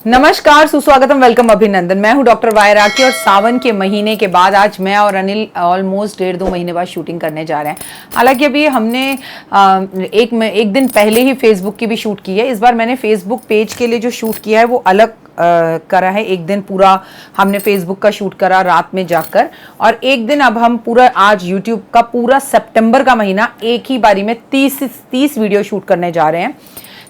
नमस्कार, सुस्वागतम, वेलकम, अभिनंदन। मैं हूं डॉक्टर वाई राखी और सावन के महीने के बाद आज मैं और अनिल ऑलमोस्ट 1.5-2 महीने बाद शूटिंग करने जा रहे हैं। हालांकि अभी हमने एक दिन पहले ही फेसबुक की भी शूट की है। इस बार मैंने फेसबुक पेज के लिए जो शूट किया है वो अलग करा है। एक दिन पूरा हमने फेसबुक का शूट करा रात में जाकर, और एक दिन अब हम पूरा आज यूट्यूब का पूरा सितंबर का महीना एक ही बारी में 30 वीडियो शूट करने जा रहे हैं।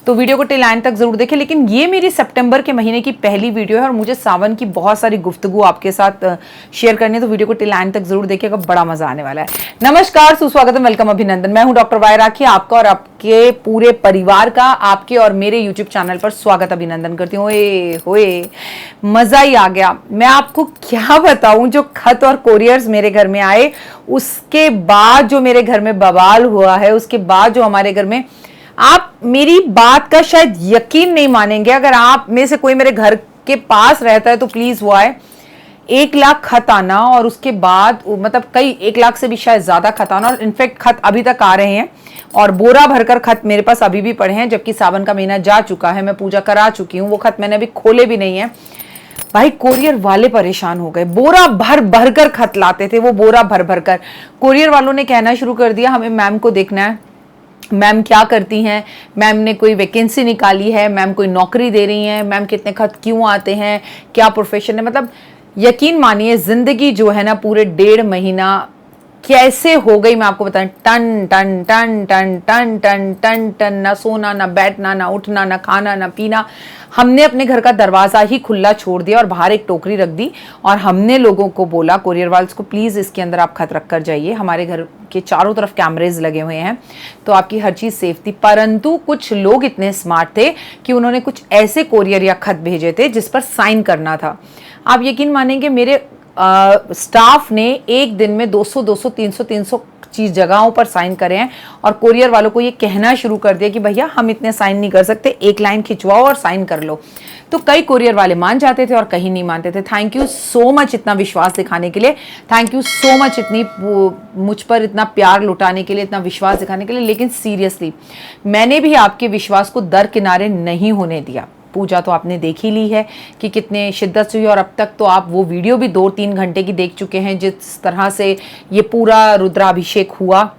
तो वीडियो को टिल एंड तक जरूर देखें। लेकिन ये मेरी सितंबर के महीने की पहली वीडियो है और मुझे सावन की बहुत सारी गुफ्तगू आपके साथ शेयर करनी है, तो वीडियो को टिल एंड तक जरूर देखिएगा, बड़ा मजा आने वाला है। नमस्कार, सुस्वागतम, वेलकम, अभिनंदन। मैं हूं डॉक्टर वाई राखी, आपका और आपके पूरे परिवार का आपके और मेरे यूट्यूब चैनल पर स्वागत अभिनंदन करती हूँ। होए मजा ही आ गया। मैं आपको क्या बताऊं, जो खत और कोरियर्स मेरे घर में आए, उसके बाद जो मेरे घर में बवाल हुआ है, उसके बाद जो हमारे घर में, आप मेरी बात का शायद यकीन नहीं मानेंगे। अगर आप में से कोई मेरे घर के पास रहता है तो प्लीज वो आए। 1 लाख खत आना, और उसके बाद मतलब कई 1 लाख से भी शायद ज्यादा खत आना, और इनफैक्ट खत अभी तक आ रहे हैं और बोरा भरकर खत मेरे पास अभी भी पड़े हैं, जबकि सावन का महीना जा चुका है, मैं पूजा करा चुकी हूँ। वो खत मैंने अभी खोले भी नहीं है। भाई कोरियर वाले परेशान हो गए, बोरा भर भर कर खत लाते थे, वो बोरा भर भर कर। कोरियर वालों ने कहना शुरू कर दिया, हमें मैम को देखना है, मैम क्या करती हैं, मैम ने कोई वैकेंसी निकाली है, मैम कोई नौकरी दे रही हैं, मैम कितने खत क्यों आते हैं, क्या प्रोफेशन है। मतलब यकीन मानिए, जिंदगी जो है ना, पूरे 1.5 महीना कैसे हो गई मैं आपको बताऊं। टन टन टन टन टन टन टन टन, ना सोना, ना बैठना, ना उठना, ना खाना, ना पीना। हमने अपने घर का दरवाजा ही खुला छोड़ दिया और बाहर एक टोकरी रख दी, और हमने लोगों को बोला, कोरियर वाल्स को, प्लीज इसके अंदर आप खत रख कर जाइए। हमारे घर के चारों तरफ कैमरेज लगे हुए हैं, तो आपकी हर चीज सेफ थी। परंतु कुछ लोग इतने स्मार्ट थे कि उन्होंने कुछ ऐसे कोरियर या खत भेजे थे जिस पर साइन करना था। आप यकीन मानेंगे, मेरे स्टाफ ने एक दिन में 200 300 चीज जगहों पर साइन करे हैं, और कोरियर वालों को ये कहना शुरू कर दिया कि भैया हम इतने साइन नहीं कर सकते, एक लाइन खिंचवाओ और साइन कर लो। तो कई कोरियर वाले मान जाते थे और कहीं नहीं मानते थे। थैंक यू सो मच इतना विश्वास दिखाने के लिए, थैंक यू सो मच इतनी मुझ पर इतना प्यार लुटाने के लिए, इतना विश्वास दिखाने के लिए। लेकिन सीरियसली मैंने भी आपके विश्वास को दरकिनारे नहीं होने दिया। पूजा तो आपने देख ही ली है कि कितने शिद्दत से हुई, और अब तक तो आप वो वीडियो भी 2-3 घंटे की देख चुके हैं, जिस तरह से ये पूरा रुद्राभिषेक हुआ।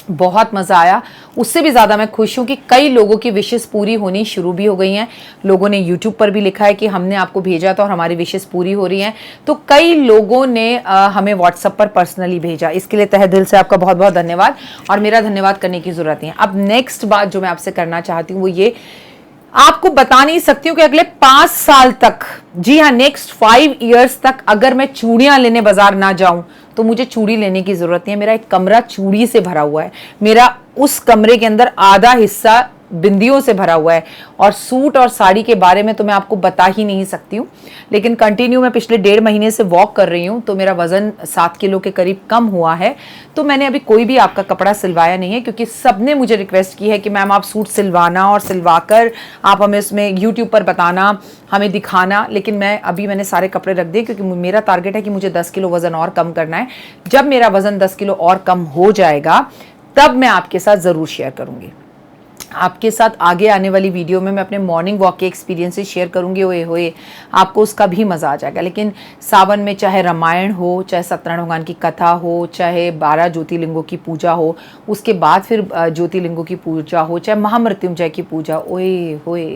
बहुत मज़ा आया। उससे भी ज़्यादा मैं खुश हूँ कि कई लोगों की विशेस पूरी होनी शुरू भी हो गई हैं। लोगों ने यूट्यूब पर भी लिखा है कि हमने आपको भेजा था और हमारी विशेस पूरी हो रही हैं। तो कई लोगों ने हमें व्हाट्सएप पर पर्सनली भेजा, इसके लिए तहे दिल से आपका बहुत बहुत धन्यवाद, और मेरा धन्यवाद करने की ज़रूरत नहीं है। अब नेक्स्ट बात जो मैं आपसे करना चाहती हूँ वो ये, आपको बता नहीं सकती हूँ कि अगले 5 साल तक, जी हाँ नेक्स्ट 5 इयर्स तक, अगर मैं चूड़ियां लेने बाजार ना जाऊं तो मुझे चूड़ी लेने की जरूरत नहीं है। मेरा एक कमरा चूड़ी से भरा हुआ है, मेरा उस कमरे के अंदर आधा हिस्सा बिंदियों से भरा हुआ है। और सूट और साड़ी के बारे में तो मैं आपको बता ही नहीं सकती हूँ। लेकिन कंटिन्यू मैं पिछले 1.5 महीने से वॉक कर रही हूँ, तो मेरा वजन 7 किलो के करीब कम हुआ है। तो मैंने अभी कोई भी आपका कपड़ा सिलवाया नहीं है, क्योंकि सबने मुझे रिक्वेस्ट की है कि मैम आप सूट सिलवाना और सिलवाकर आप हमें उसमें यूट्यूब पर बताना, हमें दिखाना। लेकिन मैंने सारे कपड़े रख दिए, क्योंकि मेरा टारगेट है कि मुझे 10 किलो वजन और कम करना है। जब मेरा वजन 10 किलो और कम हो जाएगा तब मैं आपके साथ ज़रूर शेयर करूँगी। आपके साथ आगे आने वाली वीडियो में मैं अपने मॉर्निंग वॉक के एक्सपीरियंसेस शेयर करूंगी। ओए होए, आपको उसका भी मज़ा आ जाएगा। लेकिन सावन में चाहे रामायण हो, चाहे सत्यनारायण भगवान की कथा हो, चाहे 12 ज्योतिर्लिंगों की पूजा हो, उसके बाद फिर ज्योतिर्लिंगों की पूजा हो, चाहे महामृत्युंजय की पूजा, ओए होए,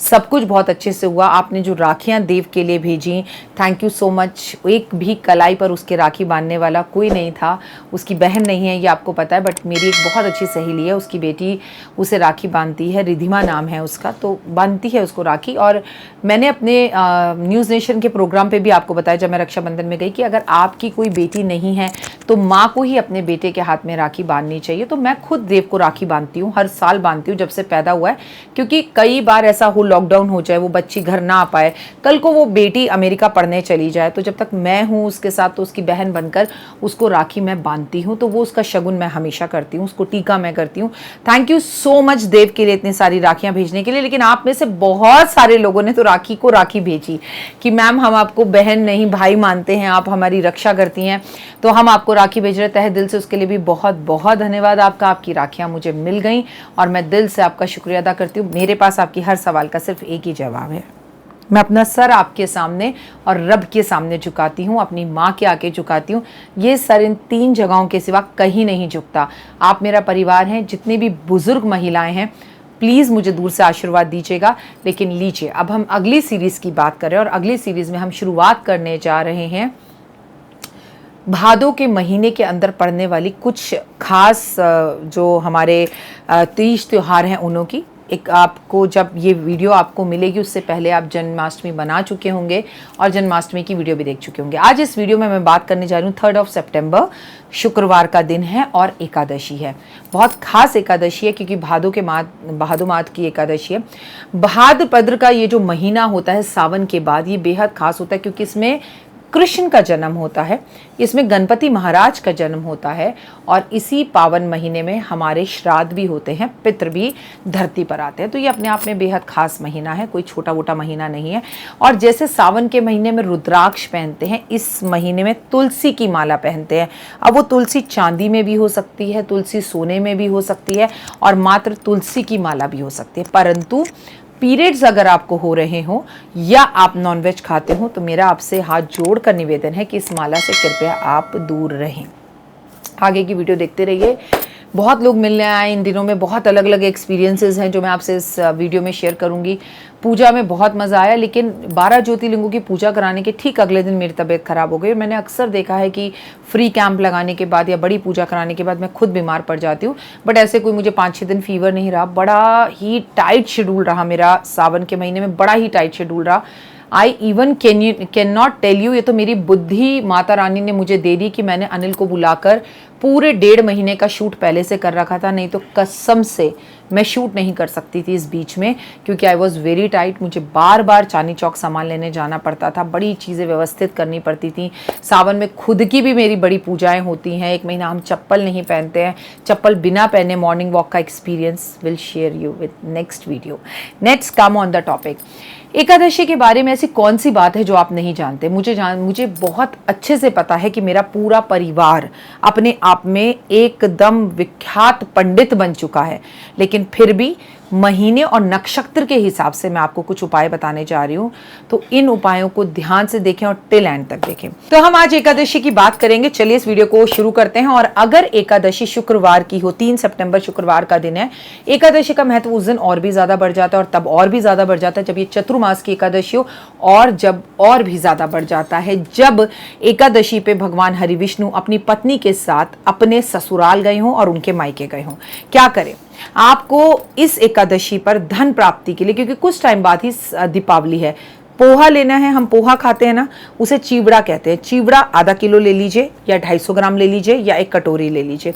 सब कुछ बहुत अच्छे से हुआ। आपने जो राखियाँ देव के लिए भेजी, थैंक यू सो मच। एक भी कलाई पर उसके राखी बांधने वाला कोई नहीं था, उसकी बहन नहीं है ये आपको पता है, बट मेरी एक बहुत अच्छी सहेली है, उसकी बेटी उसे राखी बांधती है, रिधिमा नाम है उसका, तो बांधती है उसको राखी। और मैंने अपने न्यूज़ नेशन के प्रोग्राम पे भी आपको बताया जब मैं रक्षाबंधन में गई कि अगर आपकी कोई बेटी नहीं है तो माँ को ही अपने बेटे के हाथ में राखी बांधनी चाहिए। तो मैं खुद देव को राखी बांधती हूँ, हर साल बांधती हूँ जब से पैदा हुआ है, क्योंकि कई बार ऐसा हो, लॉकडाउन हो जाए, वो बच्ची घर ना आ पाए, कल को वो बेटी अमेरिका पढ़ने चली जाए, तो जब तक मैं हूँ उसके साथ, तो उसकी बहन बनकर उसको राखी मैं बांधती हूँ। तो वो उसका शगुन मैं हमेशा करती हूँ, उसको टीका मैं करती हूँ। थैंक यू सो मच देव के लिए इतनी सारी राखियां भेजने के लिए। लेकिन आप में से बहुत सारे लोगों ने तो राखी को राखी भेजी कि मैम हम आपको बहन नहीं भाई मानते हैं, आप हमारी रक्षा करती हैं, तो हम आपको राखी भेज रहे हैं। तहे दिल से उसके लिए भी बहुत बहुत धन्यवाद आपका। आपकी राखियां मुझे मिल गई और मैं दिल से आपका शुक्रिया अदा करती हूँ। मेरे पास आपकी हर सवाल का सिर्फ एक ही जवाब है, मैं अपना सर आपके सामने और रब के सामने झुकाती हूँ, अपनी माँ के आगे झुकाती हूँ। ये सर इन 3 जगहों के सिवा कहीं नहीं झुकता। आप मेरा परिवार हैं, जितनी भी बुजुर्ग महिलाएं हैं, प्लीज़ मुझे दूर से आशीर्वाद दीजिएगा। लेकिन लीजिए, अब हम अगली सीरीज़ की बात करें और अगली सीरीज़ में हम शुरुआत करने जा रहे हैं भादों के महीने के अंदर पड़ने वाली कुछ खास जो हमारे तीज त्योहार हैं उन्हों की। एक आपको जब ये वीडियो आपको मिलेगी उससे पहले आप जन्माष्टमी बना चुके होंगे और जन्माष्टमी की वीडियो भी देख चुके होंगे। आज इस वीडियो में मैं बात करने जा रही हूँ 3 सितंबर, शुक्रवार का दिन है और एकादशी है। बहुत खास एकादशी है क्योंकि भादो माह की एकादशी है। भाद्रपद का ये जो महीना होता है सावन के बाद, ये बेहद खास होता है क्योंकि इसमें कृष्ण का जन्म होता है, इसमें गणपति महाराज का जन्म होता है और इसी पावन महीने में हमारे श्राद्ध भी होते हैं, पितृ भी धरती पर आते हैं। तो ये अपने आप में बेहद खास महीना है, कोई छोटा मोटा महीना नहीं है। और जैसे सावन के महीने में रुद्राक्ष पहनते हैं, इस महीने में तुलसी की माला पहनते हैं। अब वो तुलसी चांदी में भी हो सकती है, तुलसी सोने में भी हो सकती है और मात्र तुलसी की माला भी हो सकती है। परंतु पीरियड्स अगर आपको हो रहे हो या आप नॉनवेज खाते हो तो मेरा आपसे हाथ जोड़कर निवेदन है कि इस माला से कृपया आप दूर रहें। आगे की वीडियो देखते रहिए। बहुत लोग मिलने आए इन दिनों में, बहुत अलग अलग एक्सपीरियंसेस हैं जो मैं आपसे इस वीडियो में शेयर करूंगी। पूजा में बहुत मज़ा आया, लेकिन 12 ज्योतिर्लिंगों की पूजा कराने के ठीक अगले दिन मेरी तबीयत ख़राब हो गई। मैंने अक्सर देखा है कि फ्री कैंप लगाने के बाद या बड़ी पूजा कराने के बाद मैं खुद बीमार पड़ जाती हूँ, बट ऐसे कोई मुझे 5-6 दिन फीवर नहीं रहा। बड़ा ही टाइट शेड्यूल रहा मेरा सावन के महीने में, बड़ा ही टाइट शेड्यूल रहा। I even can not tell you, ये तो मेरी बुद्धि माता रानी ने मुझे दे दी कि मैंने अनिल को बुलाकर पूरे 1.5 महीने का शूट पहले से कर रखा था, नहीं तो कसम से मैं शूट नहीं कर सकती थी इस बीच में, क्योंकि आई वॉज वेरी टाइट। मुझे बार बार चांदनी चौक सामान लेने जाना पड़ता था, बड़ी चीज़ें व्यवस्थित करनी पड़ती थी। सावन में खुद की भी मेरी बड़ी पूजाएं होती हैं। 1 महीना हम चप्पल नहीं पहनते हैं, चप्पल बिना पहने मॉर्निंग वॉक का experience will share you with next video. Next come on the topic. Ekadashi के बारे में ऐसी कौन सी बात है जो आप नहीं जानते? मुझे बहुत अच्छे से पता है कि मेरा पूरा परिवार अपने आप में एकदम विख्यात पंडित बन चुका है, लेकिन फिर भी महीने और नक्षत्र के हिसाब से मैं आपको कुछ उपाय बताने जा रही हूँ। तो इन उपायों को ध्यान से देखें और टिल एंड तक देखें। तो हम आज एकादशी की बात करेंगे। चलिए इस वीडियो को शुरू करते हैं। और अगर एकादशी शुक्रवार की हो, 3 सितंबर शुक्रवार का दिन है, एकादशी का महत्व उस दिन और भी ज्यादा बढ़ जाता है और तब और भी ज्यादा बढ़ जाता है जब ये चतुर्मास की एकादशी हो, और जब और भी ज्यादा बढ़ जाता है जब एकादशी पे भगवान हरि विष्णु अपनी पत्नी के साथ अपने ससुराल गए हों और उनके मायके गए हों। क्या करें? आपको इस एकादशी पर धन प्राप्ति के लिए, क्योंकि कुछ टाइम बाद ही दीपावली है, पोहा लेना है। हम पोहा खाते हैं ना, उसे चिवड़ा कहते हैं। चिवड़ा आधा किलो ले लीजिए या 250 ग्राम ले लीजिए या 1 कटोरी ले लीजिए।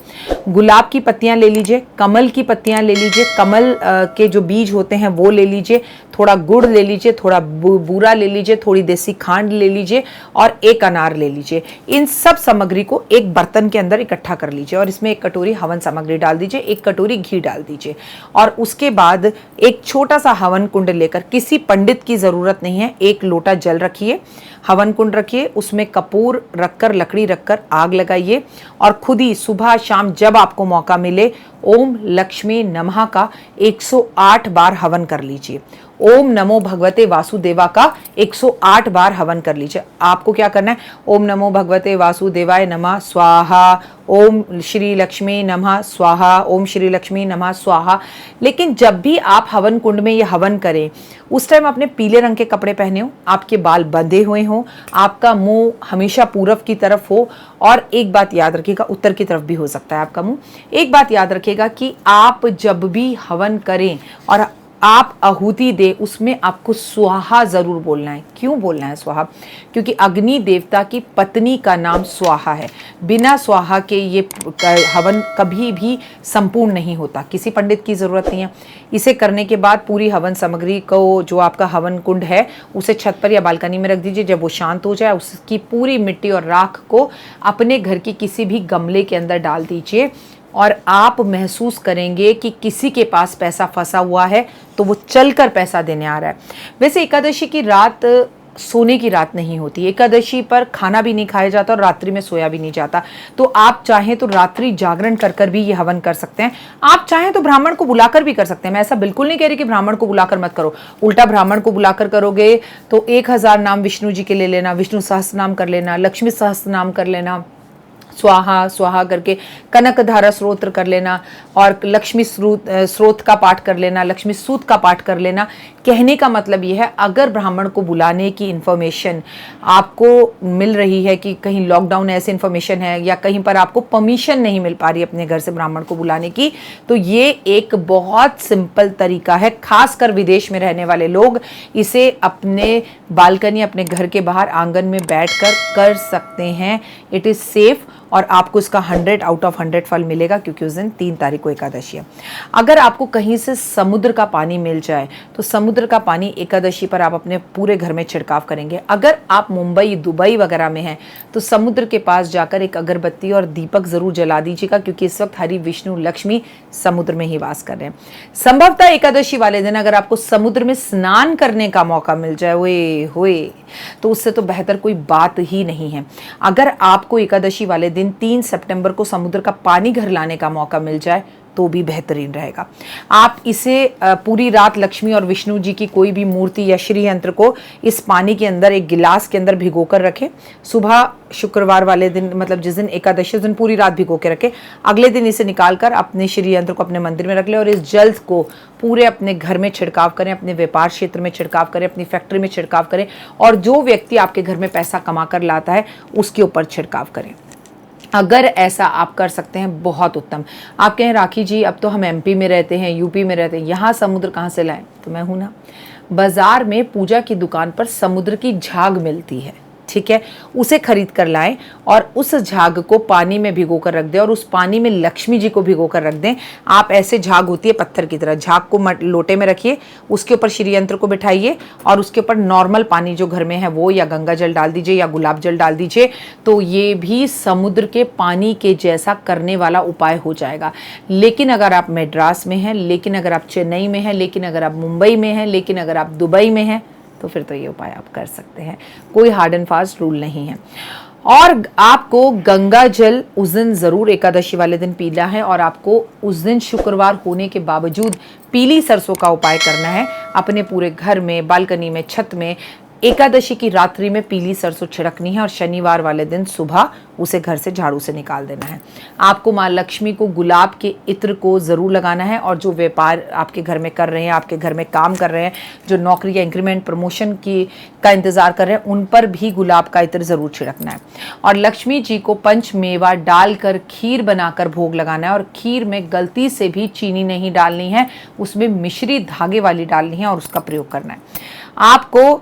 गुलाब की पत्तियां ले लीजिए, कमल की पत्तियां ले लीजिए, कमल के जो बीज होते हैं वो ले लीजिए, थोड़ा गुड़ ले लीजिए, थोड़ा बूरा ले लीजिए, थोड़ी देसी खांड ले लीजिए और 1 अनार ले लीजिए। इन सब सामग्री को एक बर्तन के अंदर इकट्ठा कर लीजिए और इसमें 1 कटोरी हवन सामग्री डाल दीजिए, 1 कटोरी घी डाल दीजिए। और उसके बाद एक छोटा सा हवन कुंड लेकर, किसी पंडित की जरूरत नहीं है, 1 लोटा जल रखिए, हवन कुंड रखिए, उसमें कपूर रखकर, लकड़ी रखकर आग लगाइए और खुद ही सुबह शाम जब आपको मौका मिले ओम लक्ष्मी नमः का 108 बार हवन कर लीजिए। ओम नमो भगवते वासुदेवा का 108 बार हवन कर लीजिए। आपको क्या करना है? ओम नमो भगवते वासुदेवाय नमः स्वाहा, ओम श्री लक्ष्मी नमः स्वाहा, ओम श्री लक्ष्मी नमः स्वाहा। लेकिन जब भी आप हवन कुंड में ये हवन करें, उस टाइम आपने पीले रंग के कपड़े पहने हो, आपके बाल बंधे हुए हों, आपका मुंह हमेशा पूरब की तरफ हो, और एक बात याद रखिएगा, उत्तर की तरफ भी हो सकता है आपका मुंह। एक बात याद रखिएगा कि आप जब भी हवन करें और आप आहुति दे, उसमें आपको स्वाहा जरूर बोलना है। क्यों बोलना है स्वाहा? क्योंकि अग्नि देवता की पत्नी का नाम स्वाहा है। बिना स्वाहा के ये हवन कभी भी संपूर्ण नहीं होता। किसी पंडित की जरूरत नहीं है। इसे करने के बाद पूरी हवन सामग्री को, जो आपका हवन कुंड है, उसे छत पर या बालकनी में रख दीजिए। जब वो शांत हो जाए, उसकी पूरी मिट्टी और राख को अपने घर की किसी भी गमले के अंदर डाल दीजिए और आप महसूस करेंगे कि किसी के पास पैसा फंसा हुआ है तो वो चलकर पैसा देने आ रहा है। वैसे एकादशी की रात सोने की रात नहीं होती। एकादशी पर खाना भी नहीं खाया जाता और रात्रि में सोया भी नहीं जाता। तो आप चाहें तो रात्रि जागरण कर कर भी ये हवन कर सकते हैं। आप चाहें तो ब्राह्मण को बुलाकर भी कर सकते हैं। मैं ऐसा बिल्कुल नहीं कह रही कि ब्राह्मण को बुलाकर मत करो, उल्टा ब्राह्मण को बुलाकर करोगे तो 1000 नाम विष्णु जी के ले लेना, विष्णु सहस्त्र नाम कर लेना, लक्ष्मी सहस्त्र नाम कर लेना, स्वाहा स्वाहा करके कनक धारा स्रोत्र कर लेना और लक्ष्मी स्रोत का पाठ कर लेना, लक्ष्मी सूत का पाठ कर लेना। कहने का मतलब ये है, अगर ब्राह्मण को बुलाने की इन्फॉर्मेशन आपको मिल रही है कि कहीं लॉकडाउन ऐसे इन्फॉर्मेशन है या कहीं पर आपको परमिशन नहीं मिल पा रही अपने घर से ब्राह्मण को बुलाने की, तो ये एक बहुत सिंपल तरीका है। खासकर विदेश में रहने वाले लोग इसे अपने बालकनी, अपने घर के बाहर आंगन में बैठकर कर सकते हैं। इट इज़ सेफ और आपको इसका 100 आउट ऑफ 100 फल मिलेगा, क्योंकि उस दिन 3 तारीख को एकादशी है। अगर आपको कहीं से समुद्र का पानी मिल जाए तो समुद्र का पानी एकादशी पर आप अपने पूरे घर में छिड़काव करेंगे। अगर आप मुंबई, दुबई वगैरह में हैं तो समुद्र के पास जाकर एक अगरबत्ती और दीपक जरूर जला दीजिएगा, क्योंकि इस वक्त हरि विष्णु लक्ष्मी समुद्र में ही वास कर रहे हैं। संभवतः एकादशी वाले दिन अगर आपको समुद्र में स्नान करने का मौका मिल जाए, ओए होए, तो उससे तो बेहतर कोई बात ही नहीं है। अगर आपको एकादशी वाले दिन 3 सितंबर को समुद्र का पानी घर लाने का मौका मिल जाए तो भी बेहतरीन रहेगा। आप इसे पूरी रात लक्ष्मी और विष्णु जी की कोई भी मूर्ति या श्री यंत्र को इस पानी के अंदर एक गिलास के अंदर भिगो कर रखें। सुबह शुक्रवार वाले दिन, मतलब जिस दिन एकादशी, उस दिन पूरी रात भिगो के रखें। अगले दिन इसे निकाल कर अपने श्री यंत्र को अपने मंदिर में रख लें और इस जल को पूरे अपने घर में छिड़काव करें, अपने व्यापार क्षेत्र में छिड़काव करें, अपनी फैक्ट्री में छिड़काव करें और जो व्यक्ति आपके घर में पैसा कमा कर लाता है उसके ऊपर छिड़काव करें। अगर ऐसा आप कर सकते हैं बहुत उत्तम। आप कहें राखी जी अब तो हम एमपी में रहते हैं, यूपी में रहते हैं, यहाँ समुद्र कहाँ से लाएं? तो मैं हूं ना, बाजार में पूजा की दुकान पर समुद्र की झाग मिलती है, ठीक है, उसे खरीद कर लाएं और उस झाग को पानी में भिगो कर रख दें और उस पानी में लक्ष्मी जी को भिगो कर रख दें। आप ऐसे झाग होती है पत्थर की तरह, झाग को लोटे में रखिए, उसके ऊपर श्री यंत्र को बिठाइए और उसके ऊपर नॉर्मल पानी जो घर में है वो, या गंगा जल डाल दीजिए या गुलाब जल डाल दीजिए, तो ये भी समुद्र के पानी के जैसा करने वाला उपाय हो जाएगा। लेकिन अगर आप मद्रास में हैं, लेकिन अगर आप चेन्नई में हैं, लेकिन अगर आप मुंबई में हैं, लेकिन अगर आप दुबई में हैं, तो फिर तो ये उपाय आप कर सकते हैं। कोई हार्ड एंड फास्ट रूल नहीं है। और आपको गंगा जल उस दिन ज़रूर एकादशी वाले दिन पीना है और आपको उस दिन शुक्रवार होने के बावजूद पीली सरसों का उपाय करना है। अपने पूरे घर में, बालकनी में, छत में एकादशी की रात्रि में पीली सरसों छिड़कनी है और शनिवार वाले दिन सुबह उसे घर से झाड़ू से निकाल देना है। आपको माँ लक्ष्मी को गुलाब के इत्र को ज़रूर लगाना है और जो व्यापार आपके घर में कर रहे हैं, आपके घर में काम कर रहे हैं, जो नौकरी या इंक्रीमेंट प्रमोशन की का इंतज़ार कर रहे हैं, उन पर भी गुलाब का इत्र ज़रूर छिड़कना है। और लक्ष्मी जी को पंचमेवा डालकर खीर बनाकर भोग लगाना है और खीर में गलती से भी चीनी नहीं डालनी है, उसमें मिश्री धागे वाली डालनी है और उसका प्रयोग करना है। आपको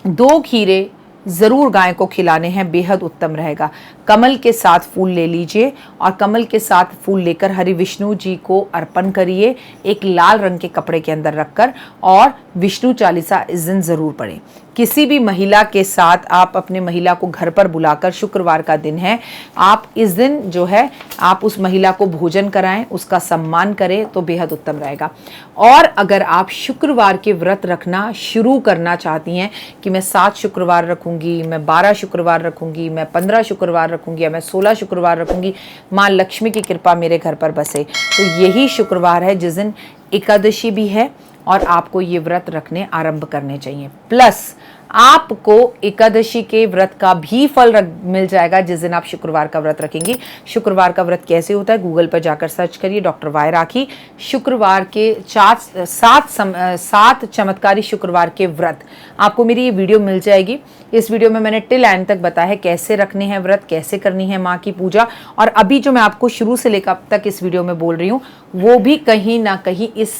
2 खीरे ज़रूर गाय को खिलाने हैं, बेहद उत्तम रहेगा। कमल के साथ फूल ले लीजिए और कमल के साथ फूल लेकर हरि विष्णु जी को अर्पण करिए, एक लाल रंग के कपड़े के अंदर रखकर, और विष्णु चालीसा इस दिन ज़रूर पढ़ें। किसी भी महिला के साथ आप अपने महिला को घर पर बुलाकर, शुक्रवार का दिन है, आप इस दिन जो है आप उस महिला को भोजन कराएं, उसका सम्मान करें तो बेहद उत्तम रहेगा। और अगर आप शुक्रवार के व्रत रखना शुरू करना चाहती हैं कि मैं 7 शुक्रवार रखूंगी, मैं 12 शुक्रवार रखूंगी, मैं 15 शुक्रवार रखूंगी या मैं 16 शुक्रवार रखूंगी, माँ लक्ष्मी की कृपा मेरे घर पर बसे, तो यही शुक्रवार है जिस दिन एकादशी भी है और आपको ये व्रत रखने आरंभ करने चाहिए। प्लस आपको एकादशी के व्रत का भी फल मिल जाएगा जिस दिन आप शुक्रवार का व्रत रखेंगी। शुक्रवार का व्रत कैसे होता है, गूगल पर जाकर सर्च करिए, डॉक्टर वाई राखी शुक्रवार के 7 चमत्कारी शुक्रवार के व्रत, आपको मेरी ये वीडियो मिल जाएगी। इस वीडियो में मैंने टिल एंड तक बताया है कैसे रखने हैं व्रत, कैसे करनी है माँ की पूजा, और अभी जो मैं आपको शुरू से लेकर अब तक इस वीडियो में बोल रही हूँ वो भी कहीं ना कहीं इस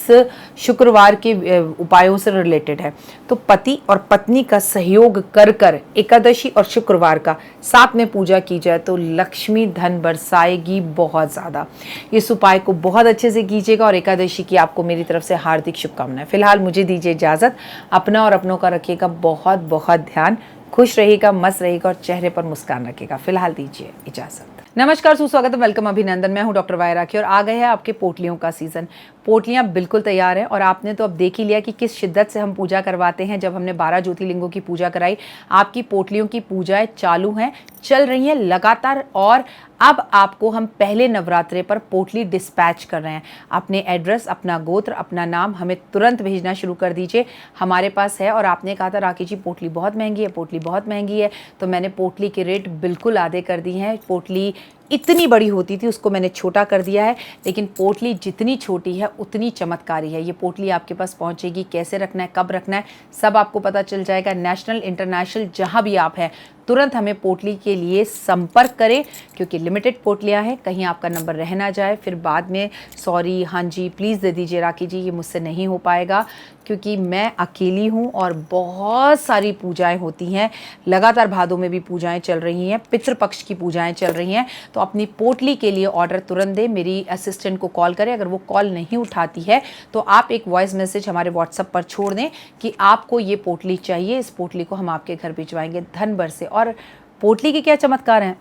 शुक्रवार के उपायों से रिलेटेड है। तो पति और पत्नी का सहयोग कर कर एकादशी और शुक्रवार का साथ में पूजा की जाए तो लक्ष्मी धन बरसाएगी बहुत ज़्यादा। इस उपाय को बहुत अच्छे से कीजिएगा और एकादशी की आपको मेरी तरफ से हार्दिक शुभकामनाएं। फिलहाल मुझे दीजिए इजाज़त, अपना और अपनों का रखिएगा बहुत बहुत ध्यान, खुश रहिएगा, मस्त रहिएगा और चेहरे पर मुस्कान रखिएगा। फिलहाल दीजिए इजाज़त। नमस्कार, सुस्वागत, वेलकम, अभिनंदन। मैं हूं डॉक्टर वाई राखी और आ गए हैं आपके पोटलियों का सीज़न। पोटलियाँ बिल्कुल तैयार हैं और आपने तो अब देख ही लिया कि किस शिद्दत से हम पूजा करवाते हैं। जब हमने 12 ज्योतिर्लिंगों की पूजा कराई, आपकी पोटलियों की पूजाएं चालू हैं, चल रही हैं लगातार। और अब आपको हम पहले नवरात्रे पर पोटली डिस्पैच कर रहे हैं। अपने एड्रेस, अपना गोत्र, अपना नाम हमें तुरंत भेजना शुरू कर दीजिए, हमारे पास है। और आपने कहा था राखी जी पोटली बहुत महंगी है, पोटली बहुत महंगी है, तो मैंने पोटली के रेट बिल्कुल आधे कर दिए हैं। पोटली इतनी बड़ी होती थी, उसको मैंने छोटा कर दिया है, लेकिन पोटली जितनी छोटी है उतनी चमत्कारी है। ये पोटली आपके पास पहुंचेगी, कैसे रखना है, कब रखना है, सब आपको पता चल जाएगा। नेशनल, इंटरनेशनल, जहां भी आप हैं, तुरंत हमें पोटली के लिए संपर्क करें, क्योंकि लिमिटेड पोटलियां हैं। कहीं आपका नंबर रह ना जाए, फिर बाद में सॉरी, हाँ जी प्लीज़ दे दीजिए राखी जी, ये मुझसे नहीं हो पाएगा, क्योंकि मैं अकेली हूँ और बहुत सारी पूजाएं होती हैं। लगातार भादों में भी पूजाएं चल रही हैं, पितृपक्ष की पूजाएं चल रही हैं। तो अपनी पोटली के लिए ऑर्डर तुरंत दें, मेरी असिस्टेंट को कॉल करें। अगर वो कॉल नहीं उठाती है तो आप एक वॉइस मैसेज हमारे व्हाट्सएप पर छोड़ दें कि आपको ये पोटली चाहिए। इस पोटली को हम आपके घर भिजवाएंगे धन भर से। और पोटली के क्या चमत्कार हैं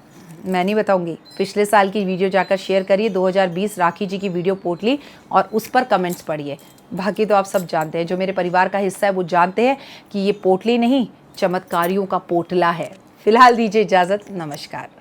मैं नहीं बताऊंगी, पिछले साल की वीडियो जाकर शेयर करिए, 2020 राखी जी की वीडियो पोटली, और उस पर कमेंट्स पढ़िए। बाकी तो आप सब जानते हैं, जो मेरे परिवार का हिस्सा है वो जानते हैं कि ये पोटली नहीं, चमत्कारियों का पोटला है। फिलहाल दीजिए इजाज़त, नमस्कार।